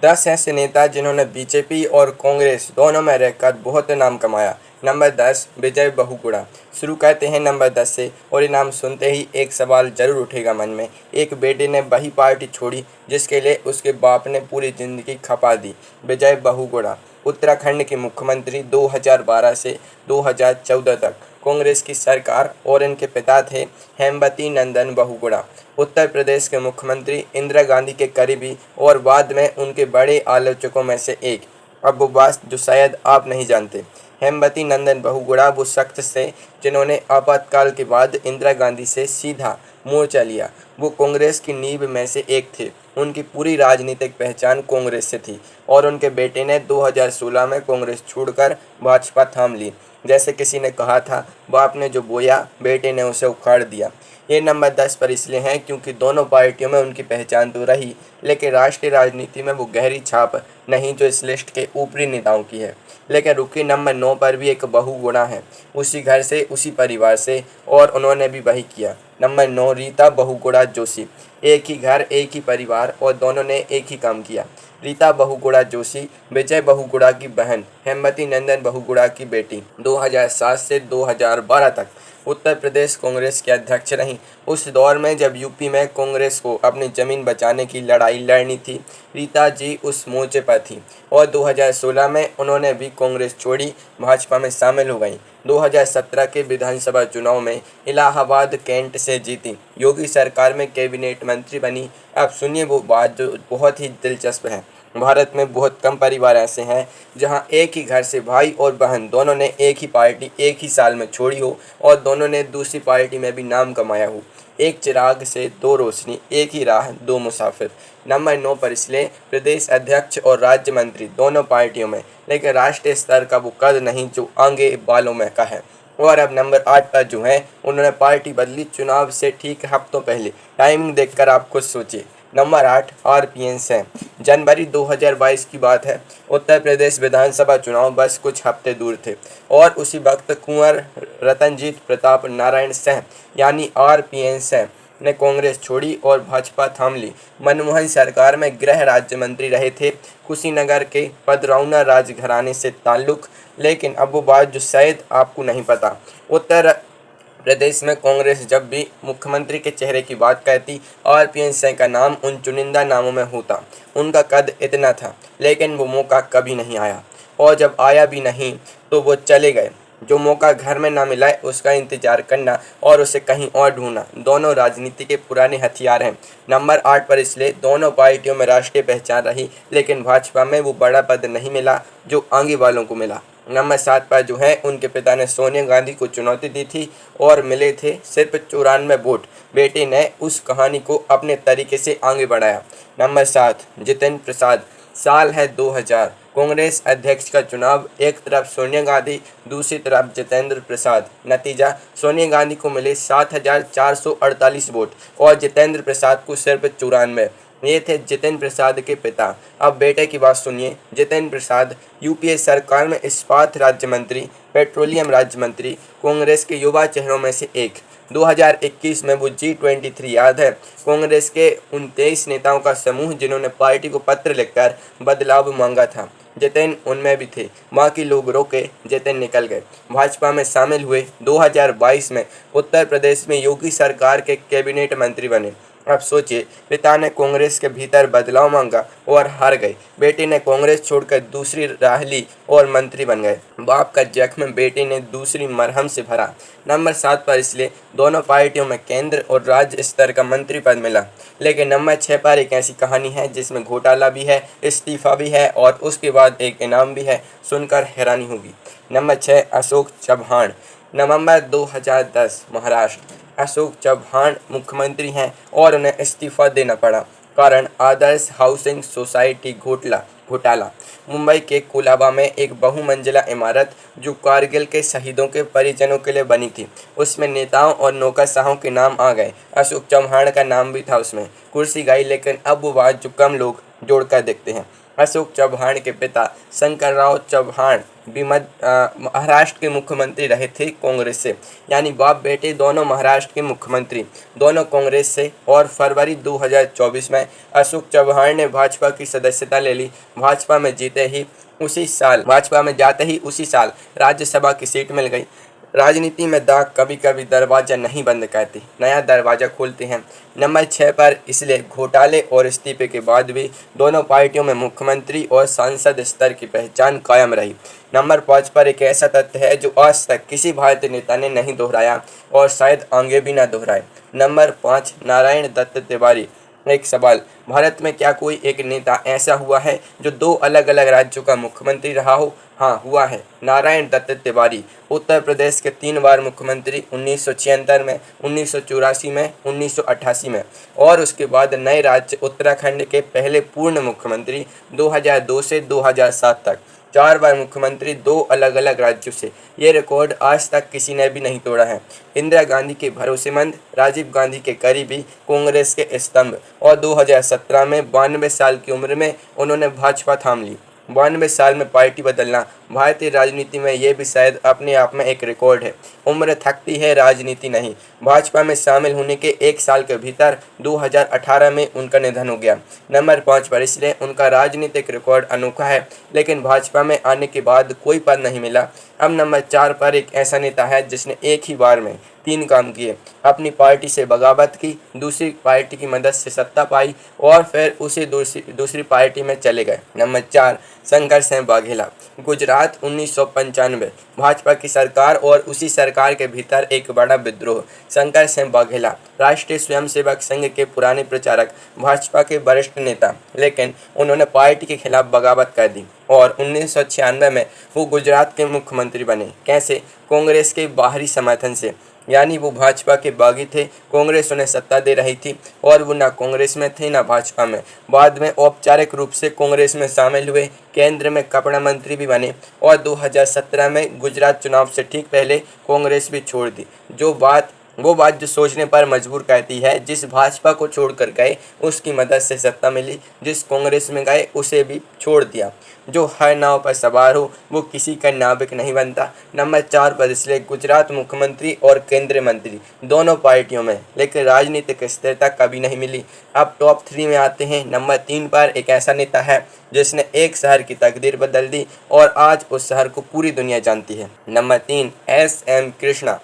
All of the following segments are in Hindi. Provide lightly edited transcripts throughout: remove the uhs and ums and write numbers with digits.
10 ऐसे नेता जिन्होंने बीजेपी और कांग्रेस दोनों में रहकर बहुत नाम कमाया। नंबर 10 विजय बहुगुणा। शुरू करते हैं नंबर 10 से, और ये नाम सुनते ही एक सवाल जरूर उठेगा मन में। एक बेटे ने वही पार्टी छोड़ी जिसके लिए उसके बाप ने पूरी जिंदगी खपा दी। विजय बहुगुणा उत्तराखंड के मुख्यमंत्री 2012 से 2014 तक कांग्रेस की सरकार, और इनके पिता थे हेमवती नंदन बहुगुणा, उत्तर प्रदेश के मुख्यमंत्री इंदिरा गांधी के करीबी और बाद में उनके बड़े आलोचकों में से एक। अब वो बात जो शायद आप नहीं जानते, हेमवती नंदन बहुगुणा वो शख्स थे जिन्होंने आपातकाल के बाद इंदिरा गांधी से सीधा मोर्चा लिया। वो कांग्रेस की नींव में से एक थे। उनकी पूरी राजनीतिक पहचान कांग्रेस से थी, और उनके बेटे ने 2016 में कांग्रेस छोड़कर भाजपा थाम ली। जैसे किसी ने कहा था, बाप ने जो बोया बेटे ने उसे उखाड़ दिया। ये नंबर 10 पर इसलिए हैं क्योंकि दोनों पार्टियों में उनकी पहचान तो रही, लेकिन राष्ट्रीय राजनीति में वो गहरी छाप नहीं जो इस लिस्ट के ऊपरी नेताओं की है। लेकिन रुकी, नंबर 9 पर भी एक बहुगुणा है, उसी घर से उसी परिवार से, और उन्होंने भी वही किया। नंबर 9 रीता बहुगुणा जोशी। एक ही घर, एक ही परिवार, और दोनों ने एक ही काम किया। रीता बहुगुणा जोशी विजय बहुगुणा की बहन, हेमवती नंदन बहुगुणा की बेटी। 2007 से 2012 तक उत्तर प्रदेश कांग्रेस के अध्यक्ष रहीं। उस दौर में जब यूपी में कांग्रेस को अपनी जमीन बचाने की लड़ाई लड़नी थी, रीता जी उस मोर्चे पर थी, और 2016 में उन्होंने भी कांग्रेस छोड़ी, भाजपा में शामिल हो गईं। 2017 के विधानसभा चुनाव में इलाहाबाद कैंट से जीती, योगी सरकार में कैबिनेट मंत्री बनी। अब सुनिए वो बात जो बहुत ही दिलचस्प है। भारत में बहुत कम परिवार ऐसे हैं जहां एक ही घर से भाई और बहन दोनों ने एक ही पार्टी एक ही साल में छोड़ी हो, और दोनों ने दूसरी पार्टी में भी नाम कमाया हो। एक चिराग से दो रोशनी, एक ही राह दो मुसाफिर। नंबर 9 पर इसलिए प्रदेश अध्यक्ष और राज्य मंत्री दोनों पार्टियों में, लेकिन राष्ट्रीय स्तर का वो कद नहीं जो आगे बालों में का है। और अब नंबर 8 पर जो है, उन्होंने पार्टी बदली चुनाव से ठीक हफ्तों पहले। टाइमिंग देखकर आप खुद सोचिए। नंबर 8 आरपीएन है। जनवरी 2022 की बात है। उत्तर प्रदेश विधानसभा चुनाव बस कुछ हफ्ते दूर थे, और उसी वक्त कुंवर रतनजीत प्रताप नारायण सिंह यानी आरपीएन सिंह ने कांग्रेस छोड़ी और भाजपा थाम ली। मनमोहन सरकार में गृह राज्य मंत्री रहे थे, कुशीनगर के पदरौना राजघराने से ताल्लुक। लेकिन अब वो बात जो शायद आपको नहीं पता, उत्तर प्रदेश में कांग्रेस जब भी मुख्यमंत्री के चेहरे की बात करती, आरपीएन सिंह का नाम उन चुनिंदा नामों में होता। उनका कद इतना था, लेकिन वो मौका कभी नहीं आया, और जब आया भी नहीं तो वो चले गए। जो मौका घर में ना मिला उसका इंतजार करना और उसे कहीं और ढूंढना, दोनों राजनीति के पुराने हथियार हैं। नंबर 8 पर इसलिए दोनों पार्टियों में राष्ट्रीय पहचान रही, लेकिन भाजपा में वो बड़ा पद नहीं मिला जो आगे वालों को मिला। नंबर 7 पर जो है, उनके पिता ने सोनिया गांधी को चुनौती दी थी और मिले थे सिर्फ 94 वोट। बेटे ने उस कहानी को अपने तरीके से आगे बढ़ाया। नंबर 7 जितेंद्र प्रसाद। साल है 2000, कांग्रेस अध्यक्ष का चुनाव। एक तरफ सोनिया गांधी, दूसरी तरफ जितेंद्र प्रसाद। नतीजा, सोनिया गांधी को मिले 7448 वोट और जितेंद्र प्रसाद को सिर्फ 94। ये थे जितेंद्र प्रसाद के पिता। अब बेटे की बात सुनिए। जितेंद्र प्रसाद यूपीए सरकार में इस्पात राज्य मंत्री, पेट्रोलियम राज्य मंत्री, कांग्रेस के युवा चेहरों में से एक। 2021 में वो G23 याद है, कांग्रेस के 29 नेताओं का समूह जिन्होंने पार्टी को पत्र लिखकर बदलाव मांगा था। जितेंद्र उनमें भी थे। बाकी लोग रोके, जितेंद्र निकल गए, भाजपा में शामिल हुए। 2022 में उत्तर प्रदेश में योगी सरकार के कैबिनेट मंत्री बने। अब सोचिए, पिता ने कांग्रेस के भीतर बदलाव मांगा और हार गए। बेटे ने कांग्रेस छोड़कर दूसरी राह ली और मंत्री बन गए। बाप का जख्म बेटे ने दूसरी मरहम से भरा। नंबर 7 पर इसलिए दोनों पार्टियों में केंद्र और राज्य स्तर का मंत्री पद मिला। लेकिन नंबर 6 पर एक ऐसी कहानी है जिसमें घोटाला भी है, इस्तीफा भी है और उसके बाद एक इनाम भी है। सुनकर हैरानी होगी। नंबर 6 अशोक चव्हाण। नवंबर 2010 महाराष्ट्र। अशोक चव्हाण मुख्यमंत्री हैं और उन्हें इस्तीफा देना पड़ा। कारण आदर्श हाउसिंग सोसाइटी घोटाला। मुंबई के कोलाबा में एक बहुमंजिला इमारत जो कारगिल के शहीदों के परिजनों के लिए बनी थी, उसमें नेताओं और नौकरशाहों के नाम आ गए। अशोक चव्हाण का नाम भी था उसमें। कुर्सी गई, लेकिन अब वो बात जो कम लोग जोड़कर देखते हैं। अशोक चव्हाण के पिता शंकरराव चव्हाण भी महाराष्ट्र के मुख्यमंत्री रहे थे कांग्रेस से, यानी बाप बेटे दोनों महाराष्ट्र के मुख्यमंत्री, दोनों कांग्रेस से। और फरवरी 2024 में अशोक चव्हाण ने भाजपा की सदस्यता ले ली। भाजपा में जाते ही उसी साल राज्यसभा की सीट मिल गई। राजनीति में दाग कभी कभी दरवाजा नहीं बंद करती, नया दरवाजा खोलते हैं। नंबर 6 पर इसलिए घोटाले और इस्तीफे के बाद भी दोनों पार्टियों में मुख्यमंत्री और सांसद स्तर की पहचान कायम रही। नंबर 5 पर एक ऐसा तथ्य है जो आज तक किसी भारतीय नेता ने नहीं दोहराया और शायद आगे भी ना दोहराए। नंबर 5, नारायण दत्त तिवारी। एक सवाल, भारत में क्या कोई एक नेता ऐसा हुआ है जो 2 अलग अलग राज्यों का मुख्यमंत्री रहा हो? हाँ, हुआ है, नारायण दत्त तिवारी। उत्तर प्रदेश के 3 बार मुख्यमंत्री, 1976 में, 1984 में, 1988 में। और उसके बाद नए राज्य उत्तराखंड के पहले पूर्ण मुख्यमंत्री 2002 से 2007 तक। 4 बार मुख्यमंत्री 2 अलग अलग राज्यों से। ये रिकॉर्ड आज तक किसी ने भी नहीं तोड़ा है। इंदिरा गांधी के भरोसेमंद, राजीव गांधी के करीबी, कांग्रेस के स्तंभ। और 2017 में 92 साल की उम्र में उन्होंने भाजपा थाम ली। 92 साल में पार्टी बदलना भारतीय राजनीति में ये भी शायद अपने आप में एक रिकॉर्ड है। उम्र थकती है, राजनीति नहीं। भाजपा में शामिल होने के 1 साल के भीतर 2018 में उनका निधन हो गया। नंबर 5 पर इसलिए उनका राजनीतिक रिकॉर्ड अनोखा है, लेकिन भाजपा में आने के बाद कोई पद नहीं मिला। अब नंबर 4 पर एक ऐसा नेता है जिसने एक ही बार में 3 काम किए। अपनी पार्टी से बगावत की, दूसरी पार्टी की मदद से सत्ता पाई और फिर उसी दूसरी पार्टी में चले गए। नंबर 4, शंकर सिंह वाघेला। गुजरात 1995, भाजपा की सरकार और उसी सरकार के भीतर एक बड़ा विद्रोह। शंकर सिंह वाघेला राष्ट्रीय स्वयंसेवक संघ के पुराने प्रचारक, भाजपा के वरिष्ठ नेता, लेकिन उन्होंने पार्टी के खिलाफ बगावत कर दी और 1996 में वो गुजरात के मुख्यमंत्री बने। कैसे? कांग्रेस के बाहरी समर्थन से, यानी वो भाजपा के बागी थे। कांग्रेस उन्हें सत्ता दे रही थी और वो ना कांग्रेस में थे ना भाजपा में। बाद में औपचारिक रूप से कांग्रेस में शामिल हुए, केंद्र में कपड़ा मंत्री भी बने और 2017 में गुजरात चुनाव से ठीक पहले कांग्रेस भी छोड़ दी। वो बात जो सोचने पर मजबूर करती है, जिस भाजपा को छोड़कर गए उसकी मदद से सत्ता मिली, जिस कांग्रेस में गए उसे भी छोड़ दिया। जो हर नाव पर सवार हो वो किसी का नाविक नहीं बनता। नंबर 4 पर इसलिए गुजरात मुख्यमंत्री और केंद्रीय मंत्री दोनों पार्टियों में, लेकिन राजनीतिक स्थिरता कभी नहीं मिली। अब टॉप 3 में आते हैं। नंबर 3 पर एक ऐसा नेता है जिसने एक शहर की तकदीर बदल दी और आज उस शहर को पूरी दुनिया जानती है। Number 3, SM. कृष्णा।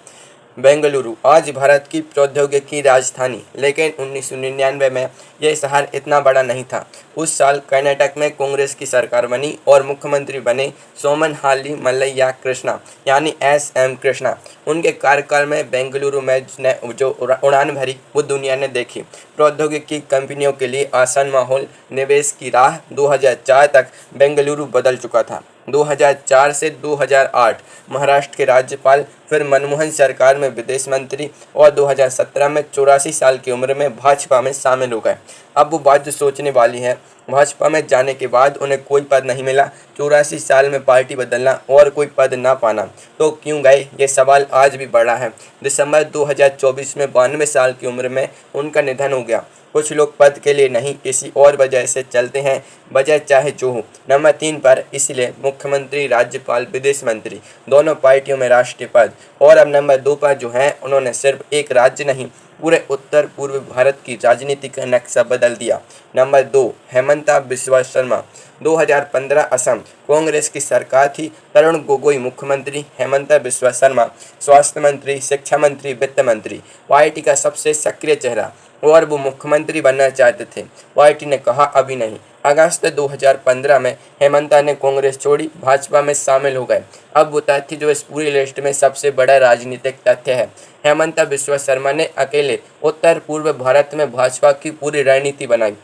बेंगलुरु आज भारत की प्रौद्योगिकी राजधानी, लेकिन 1999 में यह शहर इतना बड़ा नहीं था। उस साल कर्नाटक में कांग्रेस की सरकार बनी और मुख्यमंत्री बने सोमनहाली मल्लैया कृष्णा, यानी एस.एम. कृष्णा। उनके कार्यकाल में बेंगलुरु में जो उड़ान भरी वो दुनिया ने देखी। प्रौद्योगिकी कंपनियों के लिए आसान माहौल, निवेश की राह। 2004 तक बेंगलुरु बदल चुका था। 2004 से 2008 महाराष्ट्र के राज्यपाल, फिर मनमोहन सरकार में विदेश मंत्री और 2017 में 84 साल की उम्र में भाजपा में शामिल हो गए। अब वो बात जो सोचने वाली है, भाजपा में जाने के बाद उन्हें कोई पद नहीं मिला, 84 साल में पार्टी बदलना और कोई पद ना पाना, तो क्यों गए, ये सवाल आज भी बड़ा है। दिसंबर 2024 में 92 साल की उम्र में उनका निधन हो गया। कुछ लोग पद के लिए नहीं, किसी और वजह से चलते हैं, वजह चाहे जो हो। नंबर 3 पर इसलिए मुख्यमंत्री, राज्यपाल, विदेश मंत्री दोनों पार्टियों में राष्ट्रीय पद। और अब नंबर 2 पर जो है, उन्होंने सिर्फ एक राज्य नहीं, पूरे उत्तर पूर्व भारत की राजनीति का नक्शा बदल दिया। नंबर 2, हेमंता बिस्वा शर्मा। 2015 असम कांग्रेस की सरकार थी। तरुण गोगोई मुख्यमंत्री, हेमंता बिस्वा शर्मा स्वास्थ्य मंत्री, शिक्षा मंत्री, वित्त मंत्री, पार्टी का सबसे सक्रिय चेहरा, और वो मुख्यमंत्री बनना चाहते थे। पार्टी ने कहा अभी नहीं। अगस्त 2015 में हेमंता ने कांग्रेस छोड़ी, भाजपा में शामिल हो गए। अब वो तथ्य जो इस पूरी लिस्ट में सबसे बड़ा राजनीतिक तथ्य है। हेमंता बिस्वा शर्मा ने अकेले उत्तर पूर्व भारत में भाजपा की पूरी रणनीति बनाई।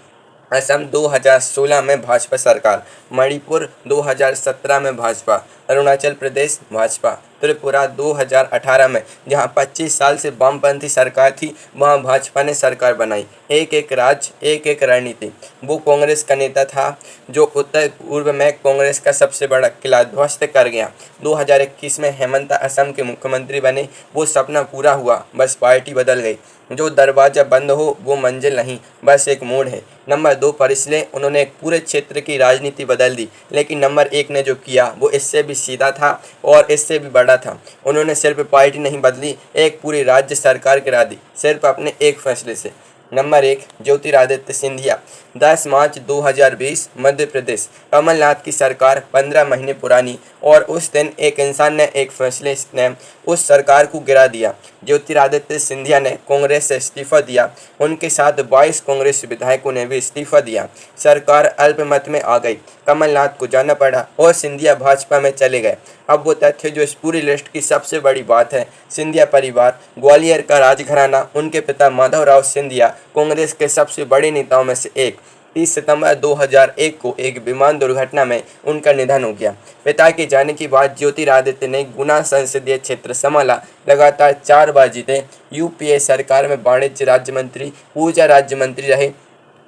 असम 2016 में भाजपा सरकार, मणिपुर 2017 में भाजपा, अरुणाचल प्रदेश भाजपा, त्रिपुरा 2018 में, जहां 25 साल से वामपंथी सरकार थी, वहां भाजपा ने सरकार बनाई। एक एक राज्य, एक एक रणनीति। वो कांग्रेस का नेता था जो उत्तर पूर्व में कांग्रेस का सबसे बड़ा किला ध्वस्त कर गया। 2021 में हेमंत असम के मुख्यमंत्री बने। वो सपना पूरा हुआ, बस पार्टी बदल गई। जो दरवाजा बंद हो वो मंजिल नहीं, बस एक मोड़ है। नंबर 2 पर इसलिए उन्होंने एक पूरे क्षेत्र की राजनीति बदल दी। लेकिन नंबर 1 ने जो किया वो इससे भी सीधा था और इससे भी बड़ा था। उन्होंने सिर्फ पार्टी नहीं बदली, एक पूरी राज्य सरकार गिरा दी, सिर्फ अपने एक फैसले से। नंबर 1 ज्योतिरादित्य सिंधिया। 10 मार्च 2020 मध्य प्रदेश। कमलनाथ की सरकार 15 महीने पुरानी और उस दिन एक इंसान ने एक फैसले ने उस सरकार को गिरा दिया। ज्योतिरादित्य सिंधिया ने कांग्रेस से इस्तीफा दिया। उनके साथ 22 कांग्रेस विधायकों ने भी इस्तीफा दिया। सरकार अल्पमत में आ गई। कमलनाथ को जाना पड़ा और सिंधिया भाजपा में चले गए। अब वो तथ्य जो इस पूरी लिस्ट की सबसे बड़ी बात है। सिंधिया परिवार, ग्वालियर का राजघराना, उनके पिता माधवराव सिंधिया कांग्रेस के सबसे बड़े नेताओं में से एक। 30 सितंबर 2001 को एक विमान दुर्घटना में उनका निधन हो गया। पिता के जाने के बाद ज्योतिरादित्य ने गुना संसदीय क्षेत्र संभाला, लगातार 4 बार जीते। यूपीए सरकार में वाणिज्य राज्य मंत्री, ऊर्जा राज्य मंत्री रहे।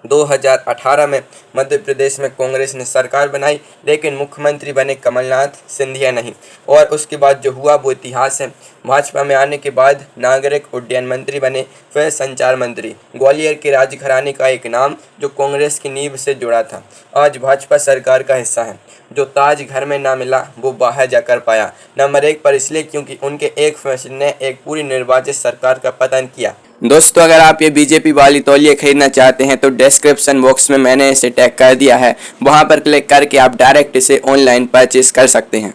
2018 में मध्य प्रदेश में कांग्रेस ने सरकार बनाई, लेकिन मुख्यमंत्री बने कमलनाथ, सिंधिया नहीं। और उसके बाद जो हुआ वो इतिहास है। भाजपा में आने के बाद नागरिक उड्डयन मंत्री बने, फिर संचार मंत्री। ग्वालियर के राजघराने का एक नाम जो कांग्रेस की नींव से जुड़ा था, आज भाजपा सरकार का हिस्सा है। जो ताज घर में ना मिला वो बाहर जाकर पाया। नंबर 1 पर इसलिए क्योंकि उनके एक फैसले ने एक पूरी निर्वाचित सरकार का पतन किया। दोस्तों, अगर आप ये बीजेपी वाली तौलिए खरीदना चाहते हैं तो डिस्क्रिप्शन बॉक्स में मैंने इसे टैग कर दिया है, वहां पर क्लिक करके आप डायरेक्ट इसे ऑनलाइन परचेज कर सकते हैं।